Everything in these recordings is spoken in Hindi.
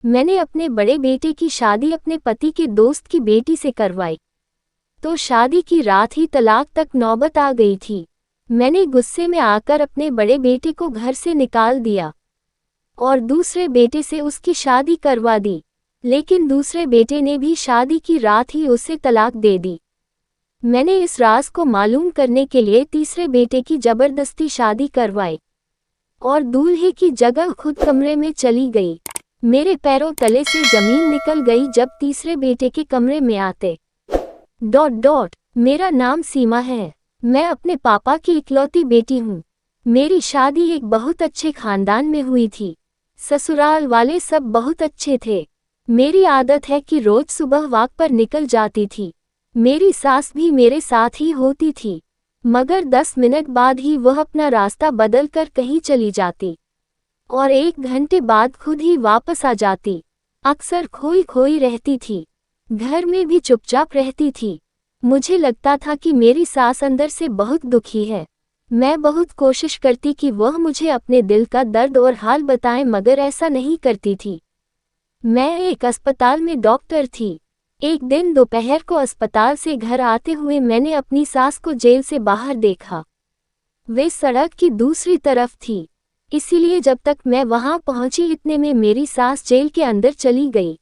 मैंने अपने बड़े बेटे की शादी अपने पति के दोस्त की बेटी से करवाई, तो शादी की रात ही तलाक तक नौबत आ गई थी। मैंने गुस्से में आकर अपने बड़े बेटे को घर से निकाल दिया और दूसरे बेटे से उसकी शादी करवा दी, लेकिन दूसरे बेटे ने भी शादी की रात ही उसे तलाक दे दी। मैंने इस राज को मालूम करने के लिए तीसरे बेटे की जबरदस्ती शादी करवाई और दूल्हे की जगह खुद कमरे में चली गई। मेरे पैरों तले से जमीन निकल गई जब तीसरे बेटे के कमरे में आते। मेरा नाम सीमा है। मैं अपने पापा की इकलौती बेटी हूँ। मेरी शादी एक बहुत अच्छे खानदान में हुई थी। ससुराल वाले सब बहुत अच्छे थे। मेरी आदत है कि रोज सुबह वॉक पर निकल जाती थी। मेरी सास भी मेरे साथ ही होती थी, मगर 10 मिनट बाद ही वह अपना रास्ता बदल कर कहीं चली जाती और 1 घंटे बाद खुद ही वापस आ जाती। अक्सर खोई खोई रहती थी, घर में भी चुपचाप रहती थी। मुझे लगता था कि मेरी सास अंदर से बहुत दुखी है। मैं बहुत कोशिश करती कि वह मुझे अपने दिल का दर्द और हाल बताए, मगर ऐसा नहीं करती थी। मैं एक अस्पताल में डॉक्टर थी। एक दिन दोपहर को अस्पताल से घर आते हुए मैंने अपनी सास को जेल से बाहर देखा। वे सड़क की दूसरी तरफ थी, इसीलिए जब तक मैं वहां पहुंची इतने में मेरी सास जेल के अंदर चली गई।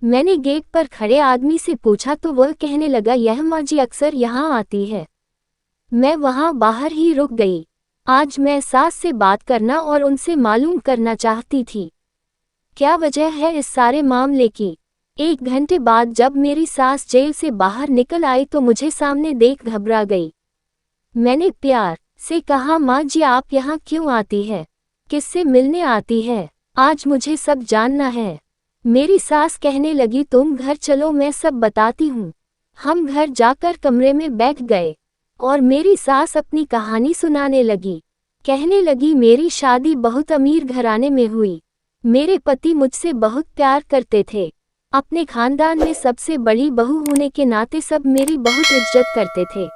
मैंने गेट पर खड़े आदमी से पूछा तो वह कहने लगा, यह माँ जी अक्सर यहाँ आती है। मैं वहां बाहर ही रुक गई। आज मैं सास से बात करना और उनसे मालूम करना चाहती थी क्या वजह है इस सारे मामले की। 1 घंटे बाद जब मेरी सास जेल से बाहर निकल आई तो मुझे सामने देख घबरा गई। मैंने प्यार से कहा, माँ जी आप यहाँ क्यों आती है, किससे मिलने आती है, आज मुझे सब जानना है। मेरी सास कहने लगी, तुम घर चलो मैं सब बताती हूँ। हम घर जाकर कमरे में बैठ गए और मेरी सास अपनी कहानी सुनाने लगी। कहने लगी, मेरी शादी बहुत अमीर घराने में हुई। मेरे पति मुझसे बहुत प्यार करते थे। अपने खानदान में सबसे बड़ी बहू होने के नाते सब मेरी बहुत इज्जत करते थे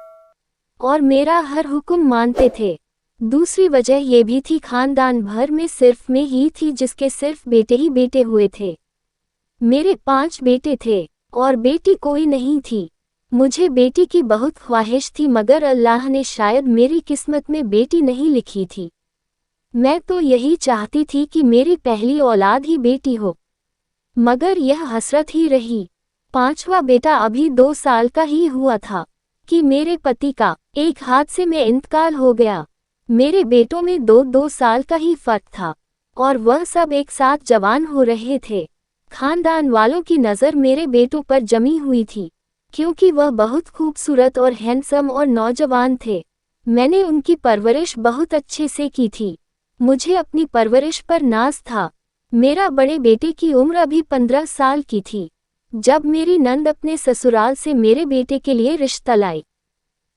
और मेरा हर हुक्म मानते थे। दूसरी वजह यह भी थी, खानदान भर में सिर्फ मैं ही थी जिसके सिर्फ बेटे ही बेटे हुए थे। मेरे 5 बेटे थे और बेटी कोई नहीं थी। मुझे बेटी की बहुत ख्वाहिश थी, मगर अल्लाह ने शायद मेरी किस्मत में बेटी नहीं लिखी थी। मैं तो यही चाहती थी कि मेरी पहली औलाद ही बेटी हो, मगर यह हसरत ही रही। 5वां बेटा अभी 2 साल का ही हुआ था कि मेरे पति का एक हादसे में इंतकाल हो गया। मेरे बेटों में 2 साल का ही फर्क था और वह सब एक साथ जवान हो रहे थे। खानदान वालों की नज़र मेरे बेटों पर जमी हुई थी, क्योंकि वह बहुत खूबसूरत और हैंडसम और नौजवान थे। मैंने उनकी परवरिश बहुत अच्छे से की थी। मुझे अपनी परवरिश पर नाज था। मेरा बड़े बेटे की उम्र अभी 15 साल की थी जब मेरी नंद अपने ससुराल से मेरे बेटे के लिए रिश्ता लाई।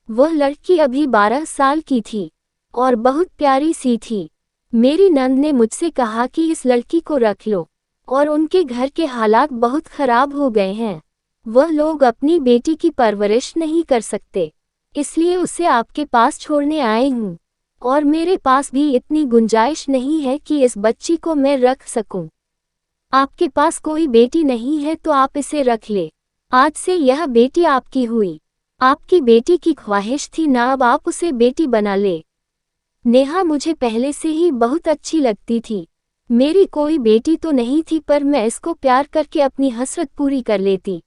वह लड़की अभी 12 साल की थी और बहुत प्यारी सी थी। मेरी नंद ने मुझसे कहा कि इस लड़की को रख लो और उनके घर के हालात बहुत खराब हो गए हैं। वह लोग अपनी बेटी की परवरिश नहीं कर सकते, इसलिए उसे आपके पास छोड़ने आए हूँ और मेरे पास भी इतनी गुंजाइश नहीं है कि इस बच्ची को मैं रख सकूं। आपके पास कोई बेटी नहीं है तो आप इसे रख ले। आज से यह बेटी आपकी हुई। आपकी बेटी की ख्वाहिश थी ना, अब आप उसे बेटी बना ले। नेहा मुझे पहले से ही बहुत अच्छी लगती थी। मेरी कोई बेटी तो नहीं थी, पर मैं इसको प्यार करके अपनी हसरत पूरी कर लेती।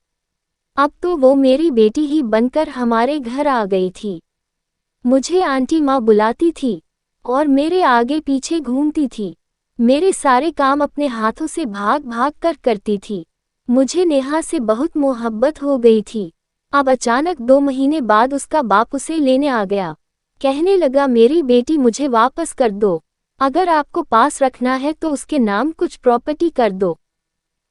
अब तो वो मेरी बेटी ही बनकर हमारे घर आ गई थी। मुझे आंटी माँ बुलाती थी और मेरे आगे पीछे घूमती थी। मेरे सारे काम अपने हाथों से भाग भाग कर करती थी। मुझे नेहा से बहुत मोहब्बत हो गई थी। अब अचानक 2 महीने बाद उसका बाप उसे लेने आ गया। कहने लगा, मेरी बेटी मुझे वापस कर दो। अगर आपको पास रखना है तो उसके नाम कुछ प्रॉपर्टी कर दो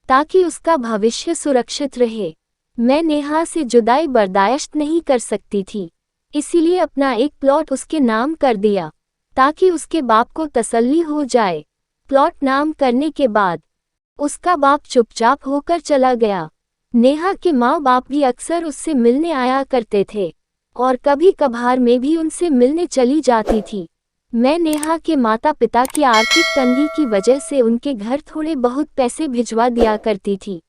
ताकि उसका भविष्य सुरक्षित रहे। मैं नेहा से जुदाई बर्दाश्त नहीं कर सकती थी, इसीलिए अपना एक प्लॉट उसके नाम कर दिया ताकि उसके बाप को तसल्ली हो जाए। प्लॉट नाम करने के बाद उसका बाप चुपचाप होकर चला गया। नेहा के माँ बाप भी अक्सर उससे मिलने आया करते थे और कभी कभार मैं भी उनसे मिलने चली जाती थी। मैं नेहा के माता पिता की आर्थिक तंगी की वजह से उनके घर थोड़े बहुत पैसे भिजवा दिया करती थी।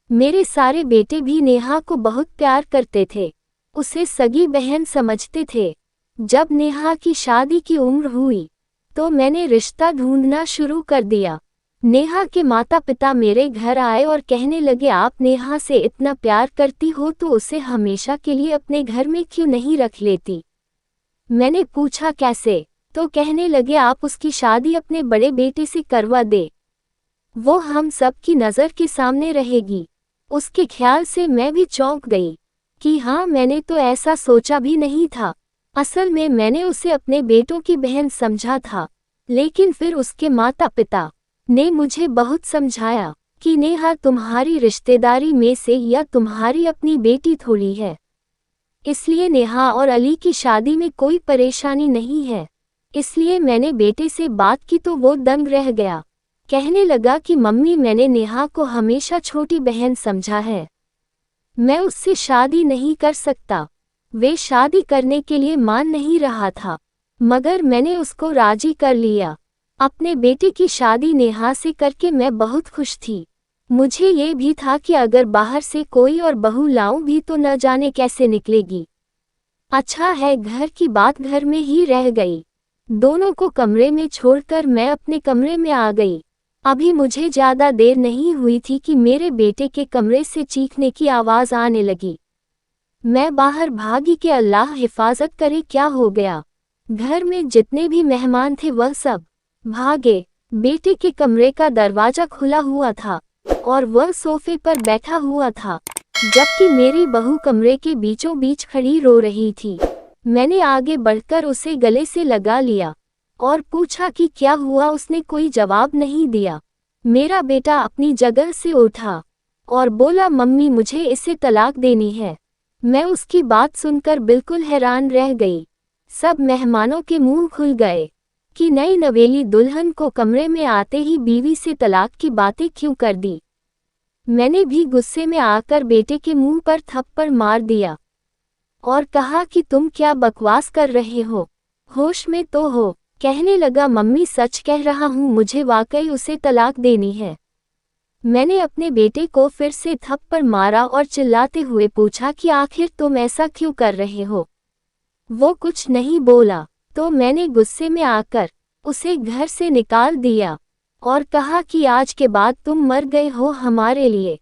मेरे सारे बेटे भी नेहा को बहुत प्यार करते थे, उसे सगी बहन समझते थे। जब नेहा की शादी की उम्र हुई तो मैंने रिश्ता ढूंढना शुरू कर दिया। नेहा के माता पिता मेरे घर आए और कहने लगे, आप नेहा से इतना प्यार करती हो तो उसे हमेशा के लिए अपने घर में क्यों नहीं रख लेती। मैंने पूछा कैसे, तो कहने लगे आप उसकी शादी अपने बड़े बेटे से करवा दे, वो हम सब की नज़र के सामने रहेगी। उसके ख्याल से मैं भी चौंक गई कि हाँ, मैंने तो ऐसा सोचा भी नहीं था। असल में मैंने उसे अपने बेटों की बहन समझा था, लेकिन फिर उसके माता पिता ने मुझे बहुत समझाया कि नेहा तुम्हारी रिश्तेदारी में से या तुम्हारी अपनी बेटी थोड़ी है, इसलिए नेहा और अली की शादी में कोई परेशानी नहीं है। इसलिए मैंने बेटे से बात की तो वो दंग रह गया। कहने लगा कि मम्मी, मैंने नेहा को हमेशा छोटी बहन समझा है, मैं उससे शादी नहीं कर सकता। वे शादी करने के लिए मान नहीं रहा था, मगर मैंने उसको राजी कर लिया। अपने बेटे की शादी नेहा से करके मैं बहुत खुश थी। मुझे ये भी था कि अगर बाहर से कोई और बहू लाऊं भी तो न जाने कैसे निकलेगी। अच्छा है, घर की बात घर में ही रह गई। दोनों को कमरे में छोड़कर मैं अपने कमरे में आ गई। अभी मुझे ज्यादा देर नहीं हुई थी कि मेरे बेटे के कमरे से चीखने की आवाज आने लगी। मैं बाहर भागी कि अल्लाह हिफाजत करे, क्या हो गया। घर में जितने भी मेहमान थे वह सब भागे। बेटे के कमरे का दरवाजा खुला हुआ था और वह सोफे पर बैठा हुआ था, जबकि मेरी बहू कमरे के बीचों बीच खड़ी रो रही थी। मैंने आगे बढ़कर उसे गले से लगा लिया और पूछा कि क्या हुआ। उसने कोई जवाब नहीं दिया। मेरा बेटा अपनी जगह से उठा और बोला, मम्मी, मुझे इसे तलाक देनी है। मैं उसकी बात सुनकर बिल्कुल हैरान रह गई। सब मेहमानों के मुंह खुल गए कि नई नवेली दुल्हन को कमरे में आते ही बीवी से तलाक की बातें क्यों कर दी। मैंने भी गुस्से में आकर बेटे के मुंह पर थप्पड़ मार दिया और कहा कि तुम क्या बकवास कर रहे हो, होश में तो हो। कहने लगा, मम्मी, सच कह रहा हूँ, मुझे वाकई उसे तलाक देनी है। मैंने अपने बेटे को फिर से थप्पड़ मारा और चिल्लाते हुए पूछा कि आखिर तुम ऐसा क्यों कर रहे हो। वो कुछ नहीं बोला तो मैंने गुस्से में आकर उसे घर से निकाल दिया और कहा कि आज के बाद तुम मर गए हो हमारे लिए।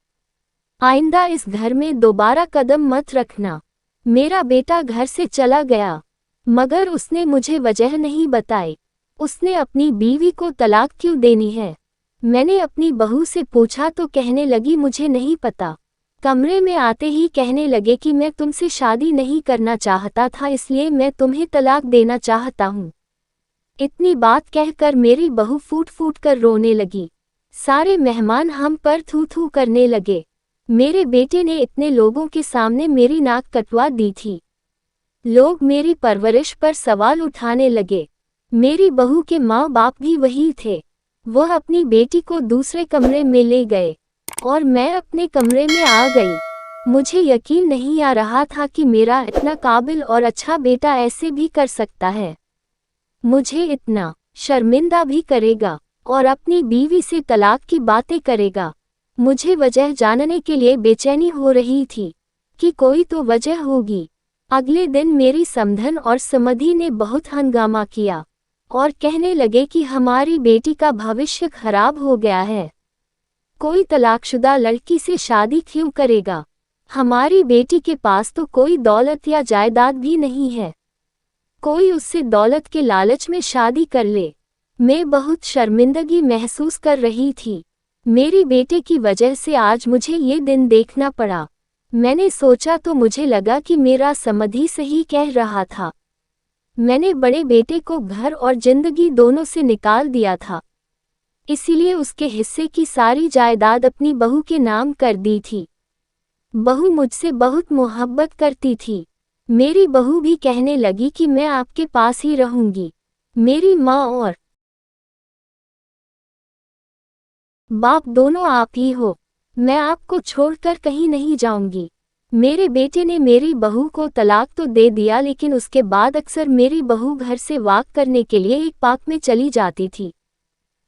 आइंदा इस घर में दोबारा कदम मत रखना। मेरा बेटा घर से चला गया, मगर उसने मुझे वजह नहीं बताई। उसने अपनी बीवी को तलाक क्यों देनी है। मैंने अपनी बहू से पूछा तो कहने लगी, मुझे नहीं पता। कमरे में आते ही कहने लगे कि मैं तुमसे शादी नहीं करना चाहता था, इसलिए मैं तुम्हें तलाक देना चाहता हूँ। इतनी बात कहकर मेरी बहू फूट फूट कर रोने लगी। सारे मेहमान हम पर थू थू करने लगे। मेरे बेटे ने इतने लोगों के सामने मेरी नाक कटवा दी थी। लोग मेरी परवरिश पर सवाल उठाने लगे। मेरी बहू के माँ बाप भी वही थे। वह अपनी बेटी को दूसरे कमरे में ले गए और मैं अपने कमरे में आ गई। मुझे यकीन नहीं आ रहा था कि मेरा इतना काबिल और अच्छा बेटा ऐसे भी कर सकता है। मुझे इतना शर्मिंदा भी करेगा और अपनी बीवी से तलाक की बातें करेगा। मुझे वजह जानने के लिए बेचैनी हो रही थी कि कोई तो वजह होगी। अगले दिन मेरी समधन और समधी ने बहुत हंगामा किया और कहने लगे कि हमारी बेटी का भविष्य खराब हो गया है। कोई तलाकशुदा लड़की से शादी क्यों करेगा। हमारी बेटी के पास तो कोई दौलत या जायदाद भी नहीं है, कोई उससे दौलत के लालच में शादी कर ले। मैं बहुत शर्मिंदगी महसूस कर रही थी। मेरी बेटे की वजह से आज मुझे ये दिन देखना पड़ा। मैंने सोचा तो मुझे लगा कि मेरा समधी सही कह रहा था। मैंने बड़े बेटे को घर और जिंदगी दोनों से निकाल दिया था, इसीलिए उसके हिस्से की सारी जायदाद अपनी बहू के नाम कर दी थी। बहू मुझसे बहुत मोहब्बत करती थी। मेरी बहू भी कहने लगी कि मैं आपके पास ही रहूंगी। मेरी माँ और बाप दोनों आप ही हो, मैं आपको छोड़कर कहीं नहीं जाऊंगी। मेरे बेटे ने मेरी बहू को तलाक तो दे दिया, लेकिन उसके बाद अक्सर मेरी बहू घर से वॉक करने के लिए एक पार्क में चली जाती थी।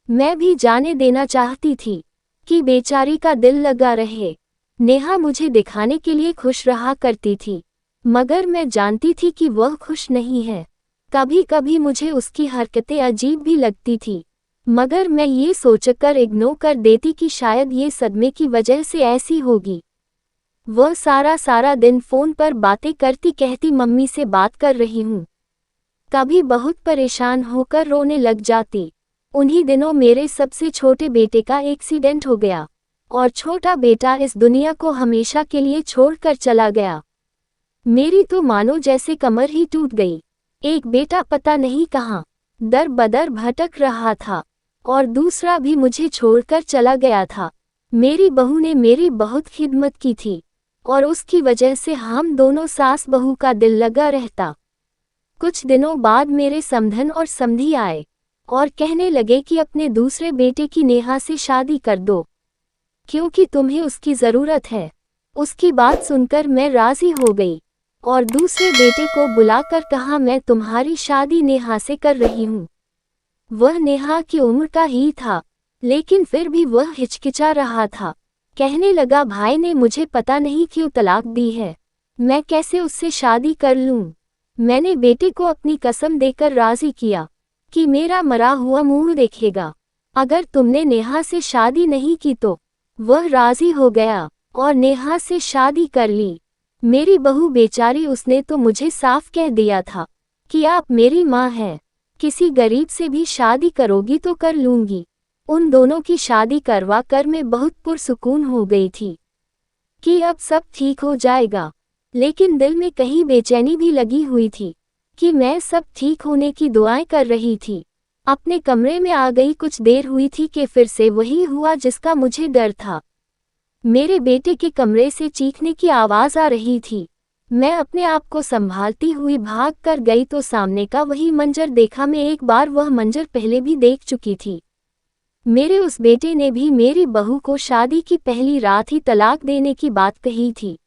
मैं भी जाने देना चाहती थी कि बेचारी का दिल लगा रहे। नेहा मुझे दिखाने के लिए खुश रहा करती थी, मगर मैं जानती थी कि वह खुश नहीं है। कभी कभी मुझे उसकी हरकतें अजीब भी लगती थी, मगर मैं ये सोचकर इग्नोर कर देती कि शायद ये सदमे की वजह से ऐसी होगी। वह सारा दिन फोन पर बातें करती, कहती मम्मी से बात कर रही हूँ। कभी बहुत परेशान होकर रोने लग जाती। उन्हीं दिनों मेरे सबसे छोटे बेटे का एक्सीडेंट हो गया और छोटा बेटा इस दुनिया को हमेशा के लिए छोड़कर चला गया। मेरी तो मानो जैसे कमर ही टूट गई। एक बेटा पता नहीं कहाँ दर बदर भटक रहा था और दूसरा भी मुझे छोड़कर चला गया था। मेरी बहू ने मेरी बहुत खिदमत की थी और उसकी वजह से हम दोनों सास बहू का दिल लगा रहता। कुछ दिनों बाद मेरे समधन और समधी आए और कहने लगे कि अपने दूसरे बेटे की नेहा से शादी कर दो, क्योंकि तुम्हें उसकी ज़रूरत है। उसकी बात सुनकर मैं राज़ी हो गई और दूसरे बेटे को बुलाकर कहा, मैं तुम्हारी शादी नेहा से कर रही हूँ। वह नेहा की उम्र का ही था, लेकिन फिर भी वह हिचकिचा रहा था। कहने लगा, भाई ने मुझे पता नहीं क्यों तलाक दी है, मैं कैसे उससे शादी कर लूँ। मैंने बेटे को अपनी कसम देकर राज़ी किया कि मेरा मरा हुआ मुंह देखेगा अगर तुमने नेहा से शादी नहीं की तो। वह राज़ी हो गया और नेहा से शादी कर ली। मेरी बहू बेचारी, उसने तो मुझे साफ कह दिया था कि आप मेरी माँ हैं, किसी गरीब से भी शादी करोगी तो कर लूँगी। उन दोनों की शादी करवा कर मैं बहुत पुरसुकून हो गई थी कि अब सब ठीक हो जाएगा, लेकिन दिल में कहीं बेचैनी भी लगी हुई थी कि मैं सब ठीक होने की दुआएं कर रही थी। अपने कमरे में आ गई। कुछ देर हुई थी कि फिर से वही हुआ जिसका मुझे डर था। मेरे बेटे के कमरे से चीखने की आवाज़ आ रही थी। मैं अपने आप को संभालती हुई भाग कर गई तो सामने का वही मंजर देखा। मैं एक बार वह मंजर पहले भी देख चुकी थी। मेरे उस बेटे ने भी मेरी बहू को शादी की पहली रात ही तलाक देने की बात कही थी।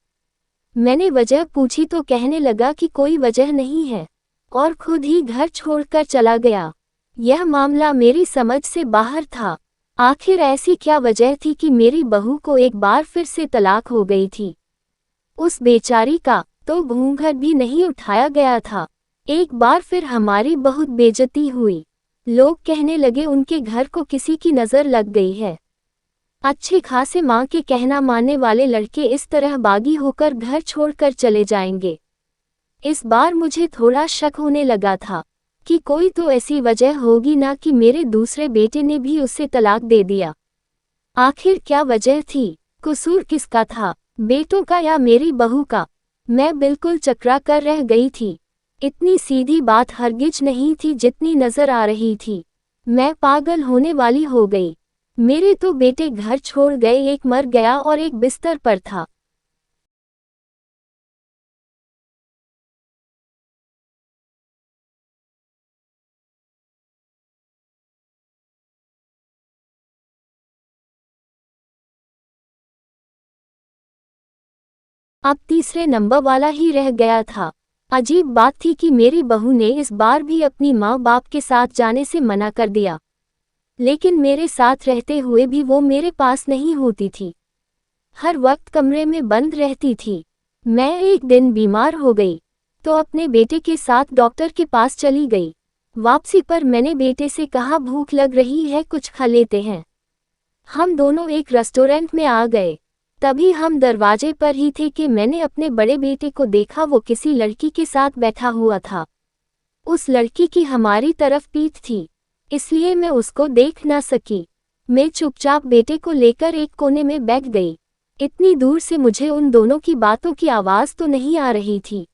मैंने वजह पूछी तो कहने लगा कि कोई वजह नहीं है और खुद ही घर छोड़कर चला गया। यह मामला मेरी समझ से बाहर था। आखिर ऐसी क्या वजह थी कि मेरी बहू को एक बार फिर से तलाक हो गई थी। उस बेचारी का तो घूंघट भी नहीं उठाया गया था। एक बार फिर हमारी बहुत बेइज्जती हुई। लोग कहने लगे उनके घर को किसी की नज़र लग गई है। अच्छे खासे माँ के कहना मानने वाले लड़के इस तरह बागी होकर घर छोड़कर चले जाएंगे। इस बार मुझे थोड़ा शक होने लगा था कि कोई तो ऐसी वजह होगी ना कि मेरे दूसरे बेटे ने भी उससे तलाक दे दिया। आखिर क्या वजह थी? कसूर किसका था, बेटों का या मेरी बहू का? मैं बिल्कुल चकरा कर रह गई थी। इतनी सीधी बात हरगिज नहीं थी जितनी नजर आ रही थी। मैं पागल होने वाली हो गई। मेरे तो बेटे घर छोड़ गए, एक मर गया और एक बिस्तर पर था। अब तीसरे नंबर वाला ही रह गया था। अजीब बात थी कि मेरी बहू ने इस बार भी अपनी माँ बाप के साथ जाने से मना कर दिया, लेकिन मेरे साथ रहते हुए भी वो मेरे पास नहीं होती थी। हर वक्त कमरे में बंद रहती थी। मैं एक दिन बीमार हो गई तो अपने बेटे के साथ डॉक्टर के पास चली गई। वापसी पर मैंने बेटे से कहा, भूख लग रही है, कुछ खा लेते हैं। हम दोनों एक रेस्टोरेंट में आ गए। तभी हम दरवाजे पर ही थे कि मैंने अपने बड़े बेटे को देखा। वो किसी लड़की के साथ बैठा हुआ था। उस लड़की की हमारी तरफ पीठ थी, इसलिए मैं उसको देख ना सकी। मैं चुपचाप बेटे को लेकर एक कोने में बैठ गई। इतनी दूर से मुझे उन दोनों की बातों की आवाज़ तो नहीं आ रही थी,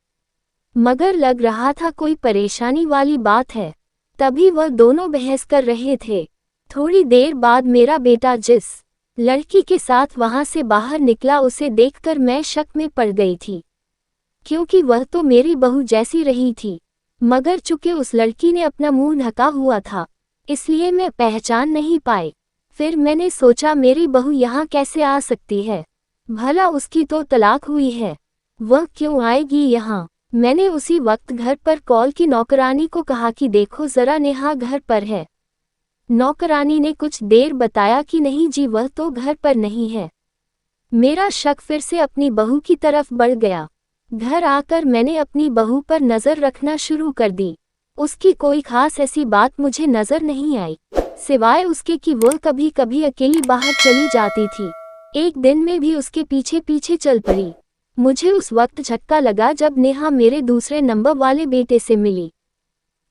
मगर लग रहा था कोई परेशानी वाली बात है। तभी वह दोनों बहस कर रहे थे। थोड़ी देर बाद मेरा बेटा जिस लड़की के साथ वहां से बाहर निकला, उसे देखकर मैं शक में पड़ गई थी, क्योंकि वह तो मेरी बहू जैसी रही थी, मगर चूंकि उस लड़की ने अपना मुंह ढका हुआ था इसलिए मैं पहचान नहीं पाई। फिर मैंने सोचा, मेरी बहू यहाँ कैसे आ सकती है? भला उसकी तो तलाक हुई है। वह क्यों आएगी यहाँ? मैंने उसी वक्त घर पर कॉल की नौकरानी को कहा कि देखो जरा नेहा घर पर है। नौकरानी ने कुछ देर बताया कि नहीं जी वह तो घर पर नहीं है। मेरा शक फिर से अपनी बहू की तरफ बढ़ गया। घर आकर मैंने अपनी बहू पर नज़र रखना शुरू कर दी। उसकी कोई खास ऐसी बात मुझे नज़र नहीं आई, सिवाय उसके कि वह कभी कभी अकेली बाहर चली जाती थी। एक दिन में भी उसके पीछे पीछे चल पड़ी। मुझे उस वक्त झटका लगा जब नेहा मेरे दूसरे नंबर वाले बेटे से मिली।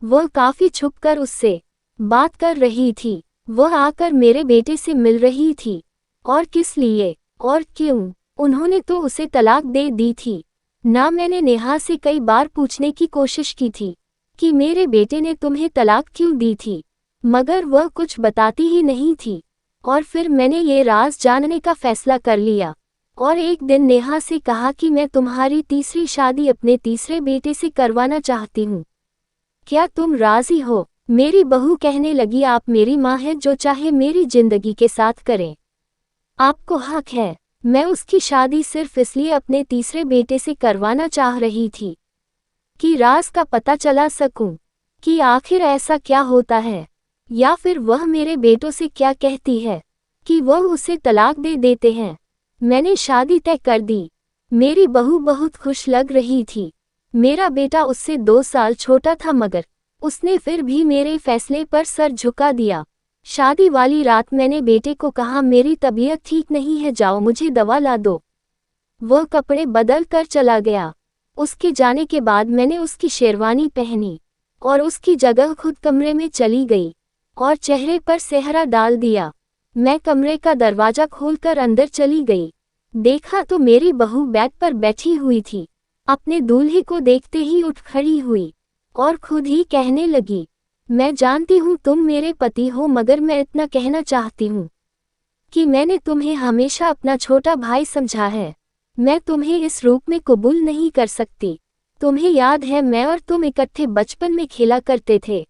वह काफ़ी छुपकर उससे बात कर रही थी। वह आकर मेरे बेटे से मिल रही थी। और किस लिए और क्यों? उन्होंने तो उसे तलाक दे दी थी ना। मैंने नेहा से कई बार पूछने की कोशिश की थी कि मेरे बेटे ने तुम्हें तलाक क्यों दी थी, मगर वह कुछ बताती ही नहीं थी। और फिर मैंने ये राज जानने का फैसला कर लिया और एक दिन नेहा से कहा कि मैं तुम्हारी तीसरी शादी अपने तीसरे बेटे से करवाना चाहती हूँ। क्या तुम राजी हो? मेरी बहू कहने लगी आप मेरी माँ हैं, जो चाहे मेरी जिंदगी के साथ करें। आपको हक है। मैं उसकी शादी सिर्फ इसलिए अपने तीसरे बेटे से करवाना चाह रही थी कि राज का पता चला सकूं कि आखिर ऐसा क्या होता है, या फिर वह मेरे बेटों से क्या कहती है कि वह उसे तलाक दे देते हैं। मैंने शादी तय कर दी। मेरी बहू बहुत खुश लग रही थी। मेरा बेटा उससे 2 साल छोटा था, मगर उसने फिर भी मेरे फैसले पर सर झुका दिया। शादी वाली रात मैंने बेटे को कहा मेरी तबीयत ठीक नहीं है, जाओ मुझे दवा ला दो। वह कपड़े बदल कर चला गया। उसके जाने के बाद मैंने उसकी शेरवानी पहनी और उसकी जगह खुद कमरे में चली गई और चेहरे पर सेहरा डाल दिया। मैं कमरे का दरवाजा खोलकर अंदर चली गई। देखा तो मेरी बहू बेड पर बैठी हुई थी। अपने दूल्हे को देखते ही उठ खड़ी हुई और खुद ही कहने लगी, मैं जानती हूँ तुम मेरे पति हो, मगर मैं इतना कहना चाहती हूँ कि मैंने तुम्हें हमेशा अपना छोटा भाई समझा है। मैं तुम्हें इस रूप में कबूल नहीं कर सकती। तुम्हें याद है मैं और तुम इकट्ठे बचपन में खेला करते थे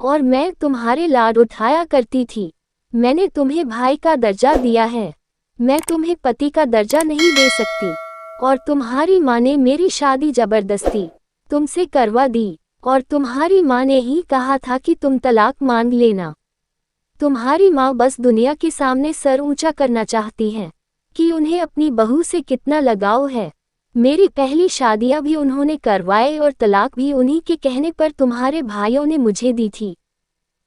और मैं तुम्हारे लाड उठाया करती थी। मैंने तुम्हें भाई का दर्जा दिया है, मैं तुम्हें पति का दर्जा नहीं दे सकती। और तुम्हारी माँ ने मेरी शादी जबरदस्ती तुमसे करवा दी और तुम्हारी माँ ने ही कहा था कि तुम तलाक मांग लेना। तुम्हारी माँ बस दुनिया के सामने सर ऊंचा करना चाहती हैं कि उन्हें अपनी बहू से कितना लगाव है। मेरी पहली शादियां भी उन्होंने करवाए और तलाक भी उन्हीं के कहने पर तुम्हारे भाइयों ने मुझे दी थी।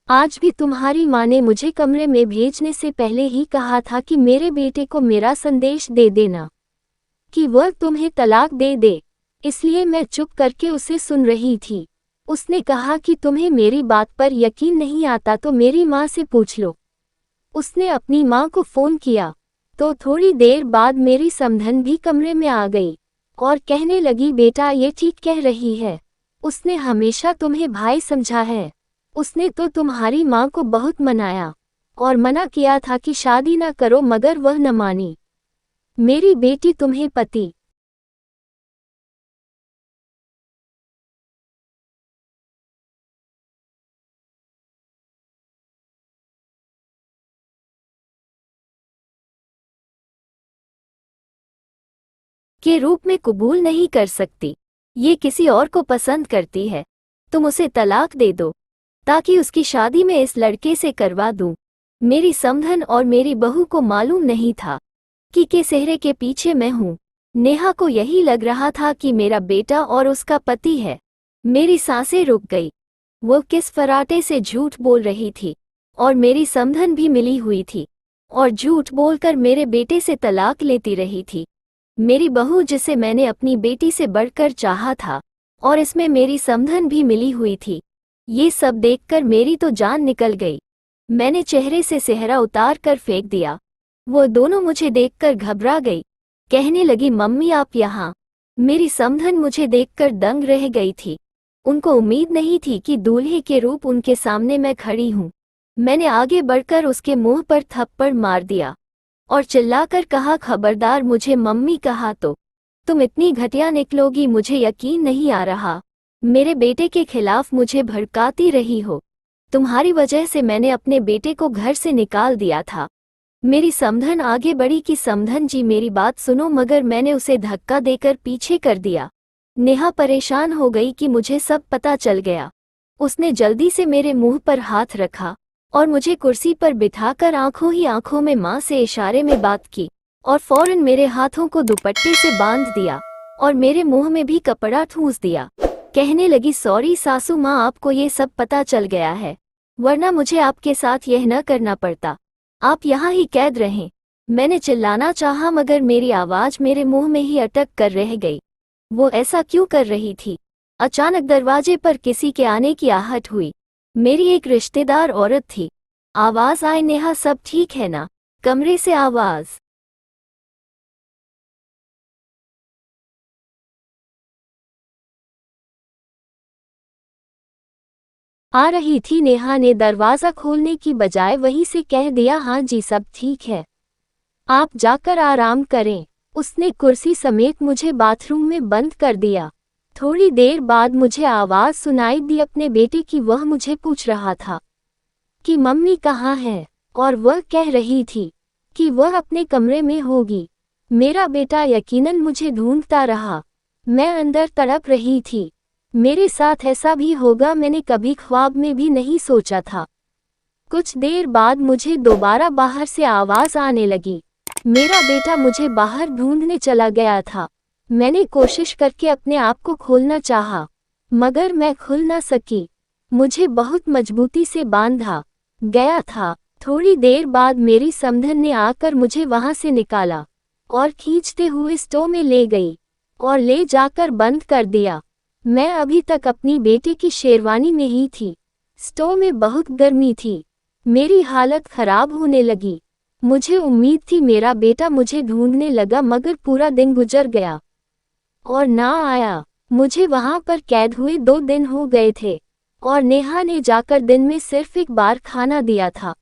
आज भी तुम्हारी माँ ने मुझे कमरे में भेजने से पहले ही कहा था कि मेरे बेटे को मेरा संदेश दे देना कि वह तुम्हें तलाक दे दे। इसलिए मैं चुप करके उसे सुन रही थी। उसने कहा कि तुम्हें मेरी बात पर यकीन नहीं आता तो मेरी माँ से पूछ लो। उसने अपनी माँ को फ़ोन किया तो थोड़ी देर बाद मेरी समधन भी कमरे में आ गई और कहने लगी, बेटा ये ठीक कह रही है, उसने हमेशा तुम्हें भाई समझा है। उसने तो तुम्हारी माँ को बहुत मनाया और मना किया था कि शादी ना करो, मगर वह न मानी। मेरी बेटी तुम्हें पति के रूप में कबूल नहीं कर सकती। ये किसी और को पसंद करती है। तुम उसे तलाक दे दो ताकि उसकी शादी में इस लड़के से करवा दूं। मेरी समधन और मेरी बहू को मालूम नहीं था कि के सेहरे के पीछे मैं हूँ। नेहा को यही लग रहा था कि मेरा बेटा और उसका पति है। मेरी सांसें रुक गई। वो किस फराटे से झूठ बोल रही थी और मेरी समधन भी मिली हुई थी और झूठ बोलकर मेरे बेटे से तलाक लेती रही थी। मेरी बहू जिसे मैंने अपनी बेटी से बढ़कर चाहा था और इसमें मेरी समधन भी मिली हुई थी। ये सब देखकर मेरी तो जान निकल गई। मैंने चेहरे से सेहरा उतार कर फेंक दिया। वो दोनों मुझे देखकर घबरा गई। कहने लगी, मम्मी आप यहाँ। मेरी समधन मुझे देखकर दंग रह गई थी। उनको उम्मीद नहीं थी कि दूल्हे के रूप उनके सामने मैं खड़ी हूँ। मैंने आगे बढ़कर उसके मुंह पर थप्पड़ मार दिया और चिल्लाकर कहा, खबरदार मुझे मम्मी कहा तो तुम इतनी घटिया निकलोगी, मुझे यकीन नहीं आ रहा। मेरे बेटे के खिलाफ मुझे भड़काती रही हो। तुम्हारी वजह से मैंने अपने बेटे को घर से निकाल दिया था। मेरी समधन आगे बढ़ी कि समधन जी मेरी बात सुनो, मगर मैंने उसे धक्का देकर पीछे कर दिया। नेहा परेशान हो गई कि मुझे सब पता चल गया। उसने जल्दी से मेरे मुंह पर हाथ रखा और मुझे कुर्सी पर बिठाकर आंखों ही आंखों में माँ से इशारे में बात की और फौरन मेरे हाथों को दुपट्टे से बांध दिया और मेरे मुंह में भी कपड़ा ठूंस दिया। कहने लगी, सॉरी सासू माँ, आपको ये सब पता चल गया है, वरना मुझे आपके साथ यह न करना पड़ता, आप यहाँ ही कैद रहें। मैंने चिल्लाना चाहा मगर मेरी आवाज़ मेरे मुंह में ही अटक कर रह गई। वो ऐसा क्यों कर रही थी? अचानक दरवाजे पर किसी के आने की आहट हुई। मेरी एक रिश्तेदार औरत थी। आवाज़ आए, नेहा सब ठीक है ना? कमरे से आवाज़ आ रही थी। नेहा ने दरवाज़ा खोलने की बजाय वहीं से कह दिया, हाँ जी सब ठीक है, आप जाकर आराम करें। उसने कुर्सी समेत मुझे बाथरूम में बंद कर दिया। थोड़ी देर बाद मुझे आवाज़ सुनाई दी अपने बेटे की। वह मुझे पूछ रहा था कि मम्मी कहाँ है, और वह कह रही थी कि वह अपने कमरे में होगी। मेरा बेटा यकीनन मुझे ढूंढता रहा। मैं अंदर तड़प रही थी। मेरे साथ ऐसा भी होगा मैंने कभी ख्वाब में भी नहीं सोचा था। कुछ देर बाद मुझे दोबारा बाहर से आवाज़ आने लगी। मेरा बेटा मुझे बाहर ढूंढने चला गया था। मैंने कोशिश करके अपने आप को खोलना चाहा, मगर मैं खुल न सकी। मुझे बहुत मजबूती से बांधा गया था। थोड़ी देर बाद मेरी समधन ने आकर मुझे वहां से निकाला और खींचते हुए स्टोव में ले गई और ले जाकर बंद कर दिया। मैं अभी तक अपनी बेटे की शेरवानी में ही थी। स्टोव में बहुत गर्मी थी। मेरी हालत खराब होने लगी। मुझे उम्मीद थी मेरा बेटा मुझे ढूंढने लगा, मगर पूरा दिन गुजर गया और ना आया। मुझे वहां पर कैद हुए 2 दिन हो गए थे और नेहा ने जाकर दिन में सिर्फ एक बार खाना दिया था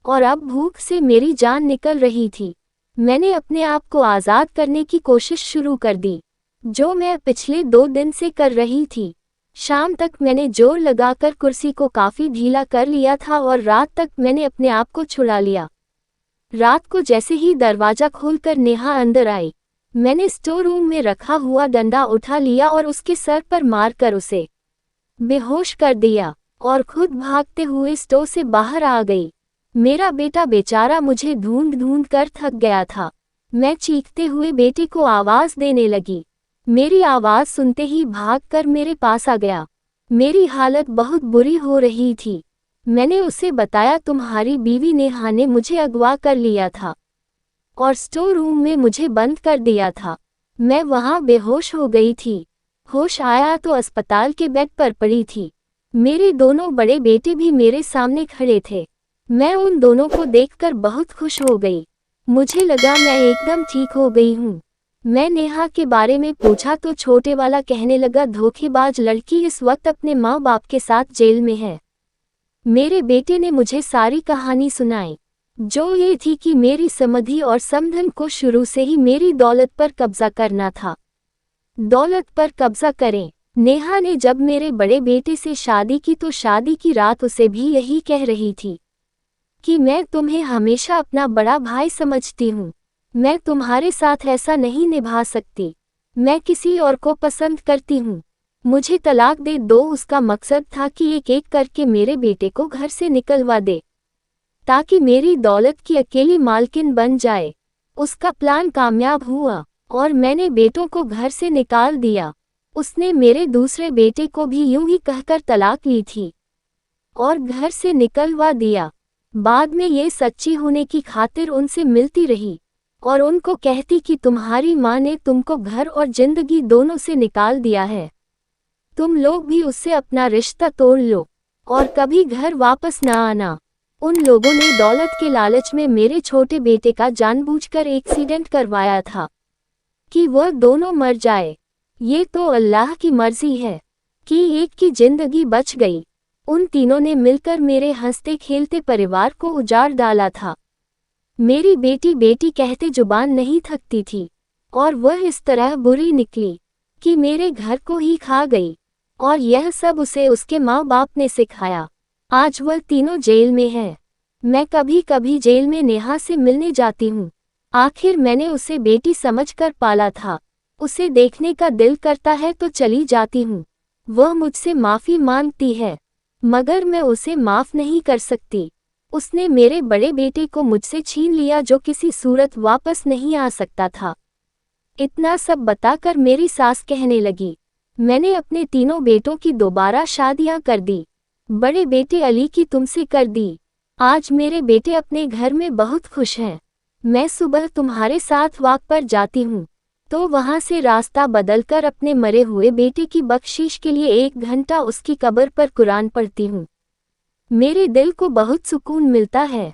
और अब भूख से मेरी जान निकल रही थी। मैंने अपने आप को आज़ाद करने की कोशिश शुरू कर दी, जो मैं पिछले 2 दिन से कर रही थी। शाम तक मैंने जोर लगाकर कुर्सी को काफ़ी ढीला कर लिया था और रात तक मैंने अपने आप को छुड़ा लिया। रात को जैसे ही दरवाज़ा खोलकर नेहा अंदर आई, मैंने स्टोर रूम में रखा हुआ डंडा उठा लिया और उसके सर पर मारकर उसे बेहोश कर दिया और खुद भागते हुए स्टोर से बाहर आ गई। मेरा बेटा बेचारा मुझे ढूंढ ढूंढ कर थक गया था। मैं चीखते हुए बेटे को आवाज़ देने लगी। मेरी आवाज़ सुनते ही भागकर मेरे पास आ गया। मेरी हालत बहुत बुरी हो रही थी। मैंने उसे बताया, तुम्हारी बीवी नेहा ने मुझे अगवा कर लिया था और स्टोर रूम में मुझे बंद कर दिया था। मैं वहां बेहोश हो गई थी। होश आया तो अस्पताल के बेड पर पड़ी थी। मेरे दोनों बड़े बेटे भी मेरे सामने खड़े थे। मैं उन दोनों को देखकर बहुत खुश हो गई। मुझे लगा मैं एकदम ठीक हो गई हूँ। मैं नेहा के बारे में पूछा तो छोटे वाला कहने लगा, धोखेबाज लड़की इस वक्त अपने माँ बाप के साथ जेल में है। मेरे बेटे ने मुझे सारी कहानी सुनाई, जो ये थी कि मेरी समधि और समधन को शुरू से ही मेरी दौलत पर कब्जा करना था। दौलत पर कब्जा करें। नेहा ने जब मेरे बड़े बेटे से शादी की तो शादी की रात उसे भी यही कह रही थी कि मैं तुम्हें हमेशा अपना बड़ा भाई समझती हूँ। मैं तुम्हारे साथ ऐसा नहीं निभा सकती। मैं किसी और को पसंद करती हूँ। मुझे तलाक दे दो। उसका मकसद था कि एक एक करके मेरे बेटे को घर से निकलवा दे, ताकि मेरी दौलत की अकेली मालकिन बन जाए। उसका प्लान कामयाब हुआ और मैंने बेटों को घर से निकाल दिया। उसने मेरे दूसरे बेटे को भी यूं ही कहकर तलाक ली थी और घर से निकलवा दिया। बाद में ये सच्ची होने की खातिर उनसे मिलती रही और उनको कहती कि तुम्हारी माँ ने तुमको घर और जिंदगी दोनों से निकाल दिया है, तुम लोग भी उससे अपना रिश्ता तोड़ लो और कभी घर वापस न आना। उन लोगों ने दौलत के लालच में मेरे छोटे बेटे का जानबूझकर एक्सीडेंट करवाया था कि वह दोनों मर जाए। ये तो अल्लाह की मर्जी है कि एक की जिंदगी बच गई। उन तीनों ने मिलकर मेरे हंसते खेलते परिवार को उजाड़ डाला था। मेरी बेटी कहते जुबान नहीं थकती थी और वह इस तरह बुरी निकली कि मेरे घर को ही खा गई, और यह सब उसे उसके माँ बाप ने सिखाया। आज वह तीनों जेल में है मैं कभी कभी जेल में नेहा से मिलने जाती हूँ। आखिर मैंने उसे बेटी समझकर पाला था। उसे देखने का दिल करता है तो चली जाती हूँ। वह मुझसे माफ़ी मांगती है, मगर मैं उसे माफ़ नहीं कर सकती। उसने मेरे बड़े बेटे को मुझसे छीन लिया जो किसी सूरत वापस नहीं आ सकता था। इतना सब बताकर मेरी सास कहने लगी, मैंने अपने तीनों बेटों की दोबारा शादियां कर दी। बड़े बेटे अली की तुमसे कर दी। आज मेरे बेटे अपने घर में बहुत खुश हैं। मैं सुबह तुम्हारे साथ वॉक पर जाती हूँ तो वहाँ से रास्ता बदलकर अपने मरे हुए बेटे की बख्शीश के लिए 1 घंटा उसकी कब्र पर कुरान पढ़ती हूँ। मेरे दिल को बहुत सुकून मिलता है।